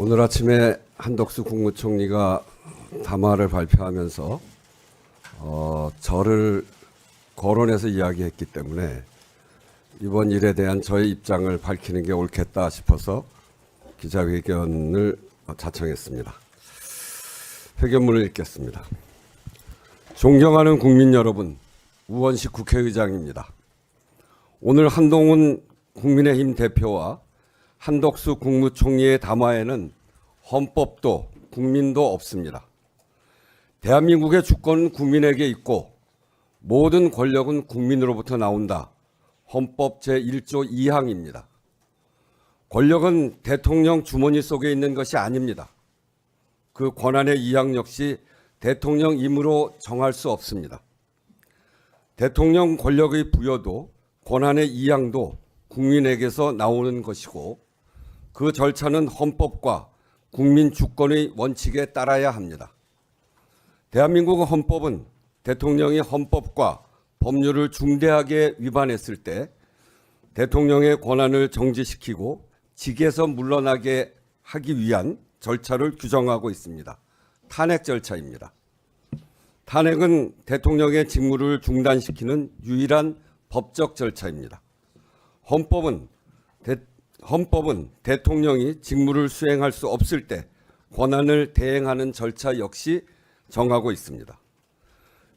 오늘 아침에 한덕수 국무총리가 담화를 발표하면서 저를 거론해서 이야기했기 때문에 이번 일에 대한 저의 입장을 밝히는 게 옳겠다 싶어서 기자회견을 자청했습니다. 회견문을 읽겠습니다. 존경하는 국민 여러분, 우원식 국회의장입니다. 오늘 한동훈 국민의힘 대표와 한덕수 국무총리의 담화에는 헌법도 국민도 없습니다. 대한민국의 주권은 국민에게 있고 모든 권력은 국민으로부터 나온다. 헌법 제1조 2항입니다. 권력은 대통령 주머니 속에 있는 것이 아닙니다. 그 권한의 이항 역시 대통령 임의로 정할 수 없습니다. 대통령 권력의 부여도 권한의 이항도 국민에게서 나오는 것이고 그 절차는 헌법과 국민 주권의 원칙에 따라야 합니다. 대한민국 헌법은 대통령이 헌법과 법률을 중대하게 위반했을 때 대통령의 권한을 정지시키고 직에서 물러나게 하기 위한 절차를 규정하고 있습니다. 탄핵 절차입니다. 탄핵은 대통령의 직무를 중단시키는 유일한 법적 절차입니다. 헌법은 대통령이 직무를 수행할 수 없을 때 권한을 대행하는 절차 역시 정하고 있습니다.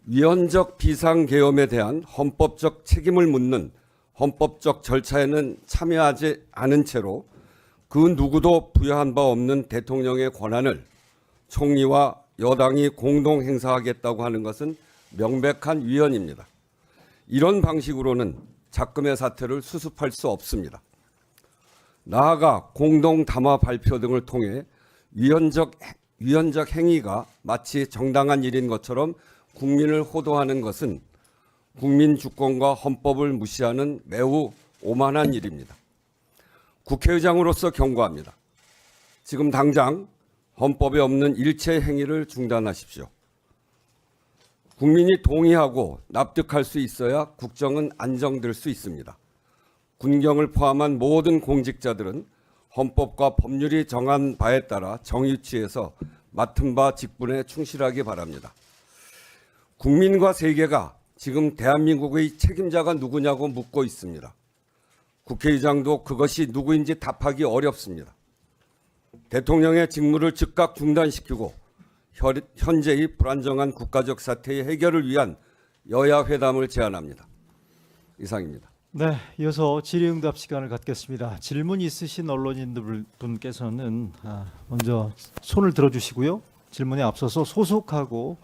위헌적 비상계엄에 대한 헌법적 책임을 묻는 헌법적 절차에는 참여하지 않은 채로 그 누구도 부여한 바 없는 대통령의 권한을 총리와 여당이 공동 행사하겠다고 하는 것은 명백한 위헌입니다. 이런 방식으로는 작금의 사태를 수습할 수 없습니다. 나아가 공동 담화 발표 등을 통해 위헌적 행위가 마치 정당한 일인 것처럼 국민을 호도하는 것은 국민 주권과 헌법을 무시하는 매우 오만한 일입니다. 국회의장으로서 경고합니다. 지금 당장 헌법에 없는 일체 행위를 중단하십시오. 국민이 동의하고 납득할 수 있어야 국정은 안정될 수 있습니다. 군경을 포함한 모든 공직자들은 헌법과 법률이 정한 바에 따라 정의치에서 맡은 바 직분에 충실하기 바랍니다. 국민과 세계가 지금 대한민국의 책임자가 누구냐고 묻고 있습니다. 국회의장도 그것이 누구인지 답하기 어렵습니다. 대통령의 직무를 즉각 중단시키고 현재의 불안정한 국가적 사태의 해결을 위한 여야 회담을 제안합니다. 이상입니다. 네, 이어서 질의응답 시간을 갖겠습니다. 질문 있으신 언론인분께서는 먼저 손을 들어주시고요. 질문에 앞서서 소속하고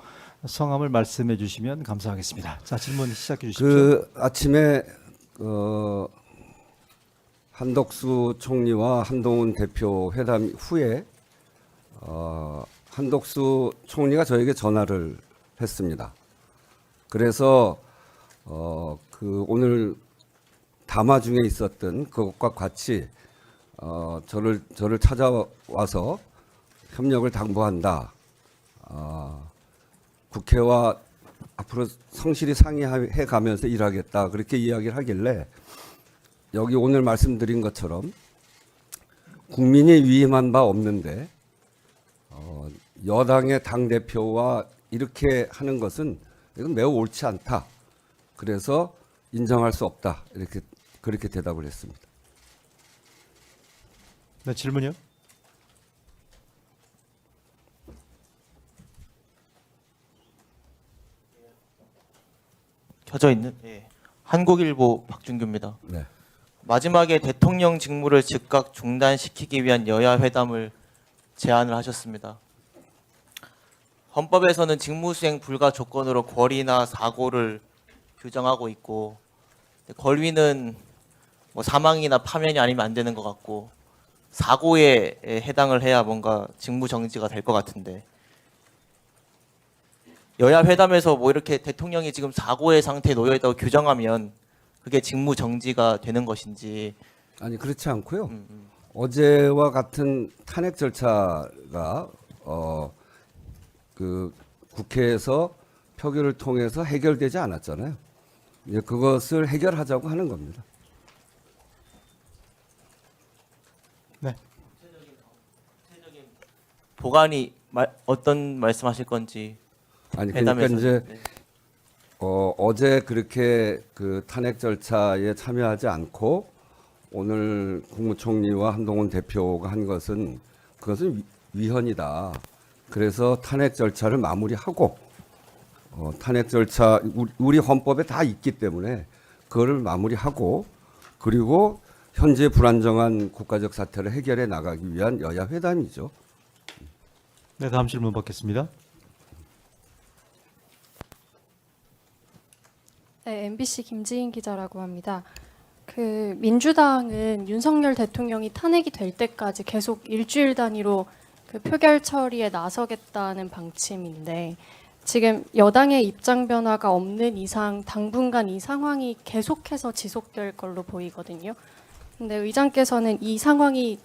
성함을 말씀해 주시면 감사하겠습니다. 자, 질문 시작해 주십시오. 아침에 한덕수 총리와 한동훈 대표 회담 후에 한덕수 총리가 저에게 전화를 했습니다. 그래서 오늘 담화 중에 있었던 그것과 같이 저를 찾아와서 협력을 당부한다. 국회와 앞으로 성실히 상의해 가면서 일하겠다. 그렇게 이야기를 하길래 여기 오늘 말씀드린 것처럼 국민이 위임한 바 없는데 여당의 당대표와 이렇게 하는 것은 이건 매우 옳지 않다. 그래서 인정할 수 없다. 그렇게 대답을 했습니다. 네, 질문이요. 켜져 있는 한국일보 박준규입니다. 네. 마지막에 대통령 직무를 즉각 중단시키기 위한 여야 회담을 제안을 하셨습니다. 헌법에서는 직무수행 불가 조건으로 권위나 사고를 규정하고 있고 권위는 사망이나 파면이 아니면 안 되는 것 같고 사고에 해당을 해야 뭔가 직무 정지가 될 것 같은데 여야 회담에서 이렇게 대통령이 지금 사고의 상태에 놓여 있다고 규정하면 그게 직무 정지가 되는 것인지. 아니 그렇지 않고요. 어제와 같은 탄핵 절차가 국회에서 표결을 통해서 해결되지 않았잖아요. 이제 그것을 해결하자고 하는 겁니다. 네. 도관이 어떤 말씀하실 건지 아니 그러니까 회담에서. 이제 네. 어제 그렇게 그 탄핵 절차에 참여하지 않고 오늘 국무총리와 한동훈 대표가 한 것은 그것은 위헌이다. 그래서 탄핵 절차를 마무리하고 탄핵 절차 우리 헌법에 다 있기 때문에 그거를 마무리하고 그리고 현재 불안정한 국가적 사태를 해결해 나가기 위한 여야 회담이죠. 네, 다음 질문 받겠습니다. 네, MBC 김지인 기자라고 합니다. 그 민주당은 윤석열 대통령이 탄핵이 될 때까지 계속 일주일 단위로 그 표결 처리에 나서겠다는 방침인데 지금 여당의 입장 변화가 없는 이상 당분간 이 상황이 계속해서 지속될 걸로 보이거든요. 근데 의장께서는 이 상황이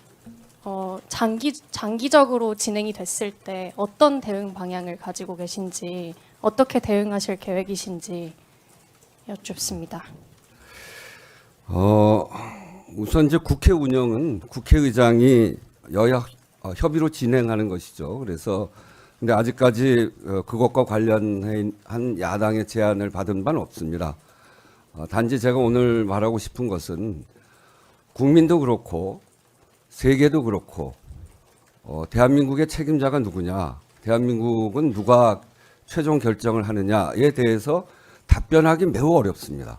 장기적으로 진행이 됐을 때 어떤 대응 방향을 가지고 계신지 어떻게 대응하실 계획이신지 여쭙습니다. 우선 이제 국회 운영은 국회의장이 여야 협의로 진행하는 것이죠. 그래서 근데 아직까지 그것과 관련한 야당의 제안을 받은 바는 없습니다. 단지 제가 오늘 말하고 싶은 것은 국민도 그렇고 세계도 그렇고 대한민국의 책임자가 누구냐, 대한민국은 누가 최종 결정을 하느냐에 대해서 답변하기 매우 어렵습니다.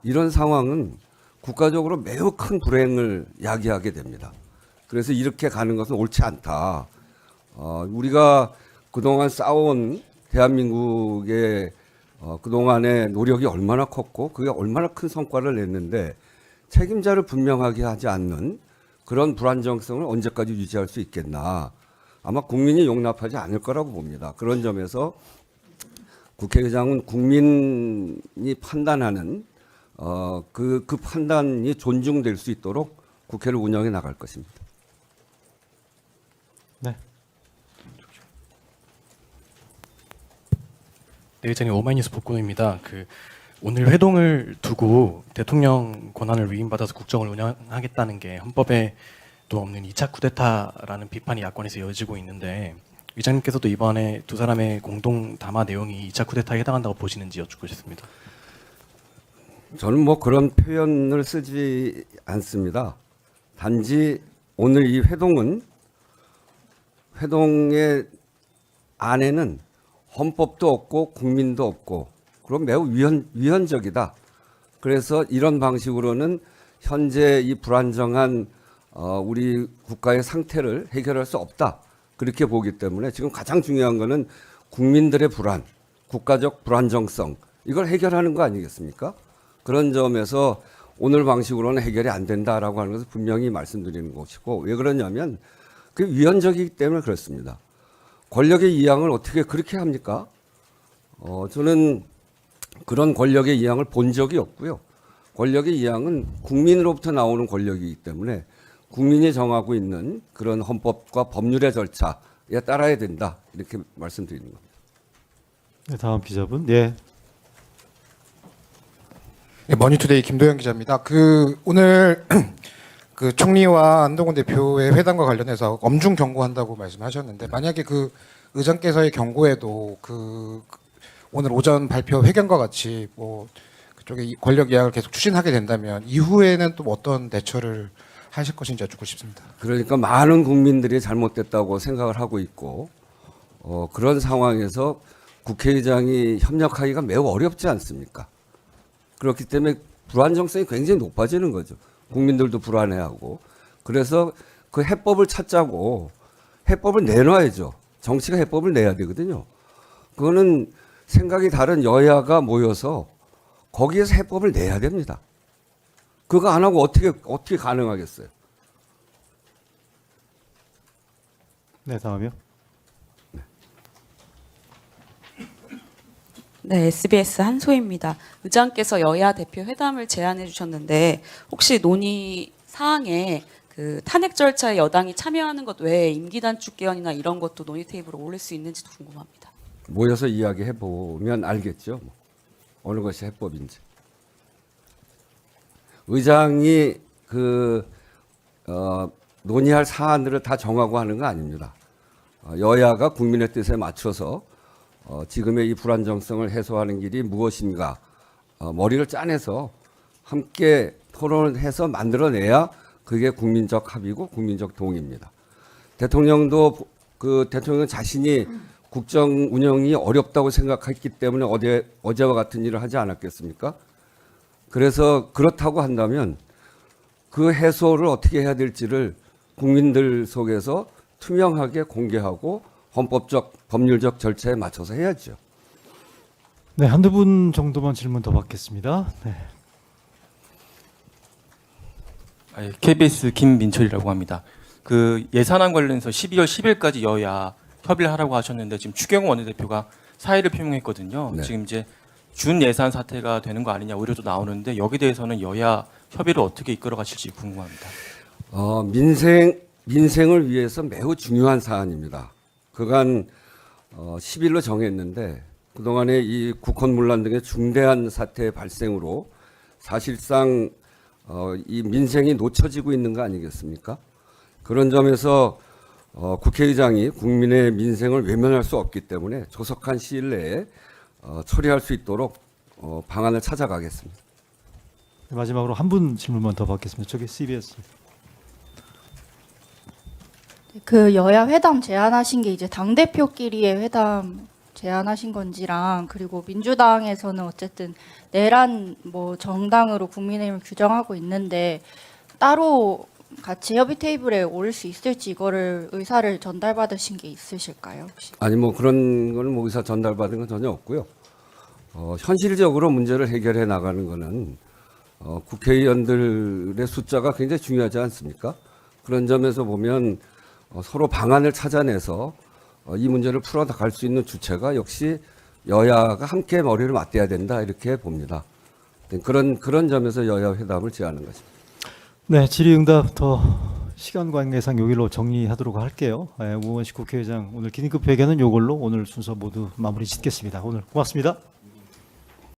이런 상황은 국가적으로 매우 큰 불행을 야기하게 됩니다. 그래서 이렇게 가는 것은 옳지 않다. 우리가 그동안 쌓아온 대한민국의 그동안의 노력이 얼마나 컸고 그게 얼마나 큰 성과를 냈는데 책임자를 분명하게 하지 않는 그런 불안정성을 언제까지 유지할 수 있겠나. 아마 국민이 용납하지 않을 거라고 봅니다. 그런 점에서 국회의장은 국민이 판단하는 그 판단이 존중될 수 있도록 국회를 운영해 나갈 것입니다. 네. 네, 의장님 오마이뉴스 복근호입니다. 오늘 회동을 두고 대통령 권한을 위임받아서 국정을 운영하겠다는 게 헌법에도 없는 2차 쿠데타라는 비판이 야권에서 이어지고 있는데 의장님께서도 이번에 두 사람의 공동 담화 내용이 2차 쿠데타에 해당한다고 보시는지 여쭙고 싶습니다. 저는 뭐 그런 표현을 쓰지 않습니다. 단지 오늘 이 회동의 안에는 헌법도 없고 국민도 없고 그럼 매우 위헌적이다. 그래서 이런 방식으로는 현재 이 불안정한 우리 국가의 상태를 해결할 수 없다. 그렇게 보기 때문에 지금 가장 중요한 거는 국민들의 불안, 국가적 불안정성 이걸 해결하는 거 아니겠습니까? 그런 점에서 오늘 방식으로는 해결이 안 된다라고 하는 것을 분명히 말씀드리는 것이고 왜 그러냐면 그게 위헌적이기 때문에 그렇습니다. 권력의 이양을 어떻게 그렇게 합니까? 저는 그런 권력의 이양을 본 적이 없고요. 권력의 이양은 국민으로부터 나오는 권력이기 때문에 국민이 정하고 있는 그런 헌법과 법률의 절차에 따라야 된다. 이렇게 말씀드리는 겁니다. 네, 다음 기자분. 예. 네, 머니투데이 김도현 기자입니다. 오늘 그 총리와 한동훈 대표의 회담과 관련해서 엄중 경고한다고 말씀하셨는데 만약에 그 의장께서의 경고에도 오늘 오전 발표 회견과 같이 뭐 그쪽에 권력 이양을 계속 추진하게 된다면 이후에는 또 어떤 대처를 하실 것인지 여쭙고 싶습니다. 그러니까 많은 국민들이 잘못됐다고 생각을 하고 있고 그런 상황에서 국회의장이 협력하기가 매우 어렵지 않습니까? 그렇기 때문에 불안정성이 굉장히 높아지는 거죠. 국민들도 불안해하고. 그래서 그 해법을 찾자고 해법을 내놔야죠. 정치가 해법을 내야 되거든요. 그거는 생각이 다른 여야가 모여서 거기에서 해법을 내야 됩니다. 그거 안 하고 어떻게 가능하겠어요? 네, 다음이요. 네, SBS 한소희입니다. 의장께서 여야 대표 회담을 제안해 주셨는데 혹시 논의 사항에 그 탄핵 절차에 여당이 참여하는 것 외에 임기 단축 개헌이나 이런 것도 논의 테이블에 올릴 수 있는지도 궁금합니다. 모여서 이야기해 보면 알겠죠. 어느 것이 해법인지. 의장이 논의할 사안들을 다 정하고 하는 거 아닙니다. 여야가 국민의 뜻에 맞춰서 지금의 이 불안정성을 해소하는 길이 무엇인가 머리를 짜내서 함께 토론을 해서 만들어내야 그게 국민적 합의고 국민적 동의입니다. 대통령도 그 대통령 자신이 국정 운영이 어렵다고 생각했기 때문에 어제와 같은 일을 하지 않았겠습니까? 그래서 그렇다고 한다면 그 해소를 어떻게 해야 될지를 국민들 속에서 투명하게 공개하고 헌법적 법률적 절차에 맞춰서 해야죠. 네, 한두 분 정도만 질문 더 받겠습니다. 네. KBS 김민철이라고 합니다. 그 예산안 관련해서 12월 10일까지 여야 협의를 하라고 하셨는데 지금 추경호 원내대표가 사의를 표명했거든요. 네. 지금 이제 준 예산 사태가 되는 거 아니냐 우려도 나오는데 여기 대해서는 여야 협의를 어떻게 이끌어 가실지 궁금합니다. 민생을 위해서 매우 중요한 사안입니다. 그간 10일로 정했는데 그동안에 이 국헌문란 등의 중대한 사태의 발생으로 사실상 이 민생이 놓쳐지고 있는 거 아니겠습니까? 그런 점에서 국회의장이 국민의 민생을 외면할 수 없기 때문에 조속한 시일 내에 처리할 수 있도록 방안을 찾아가겠습니다. 마지막으로 한 분 질문만 더 받겠습니다. 저기 CBS. 그 여야 회담 제안하신 게 이제 당 대표끼리의 회담 제안하신 건지랑 그리고 민주당에서는 어쨌든 내란 뭐 정당으로 국민의힘을 규정하고 있는데 따로 같이 협의 테이블에 오를 수 있을지 이거를 의사를 전달받으신 게 있으실까요? 혹시? 아니 뭐 그런 거는 뭐 의사 전달받은 건 전혀 없고요. 현실적으로 문제를 해결해 나가는 거는 국회의원들의 숫자가 굉장히 중요하지 않습니까? 그런 점에서 보면 서로 방안을 찾아내서 이 문제를 풀어갈 수 있는 주체가 역시 여야가 함께 머리를 맞대야 된다 이렇게 봅니다. 그런 점에서 여야 회담을 제안한 것입니다. 네, 질의응답 더 시간 관계상 여기로 정리하도록 할게요. 우원식 국회의장 오늘 긴급 회견은 이걸로 오늘 순서 모두 마무리 짓겠습니다. 오늘 고맙습니다.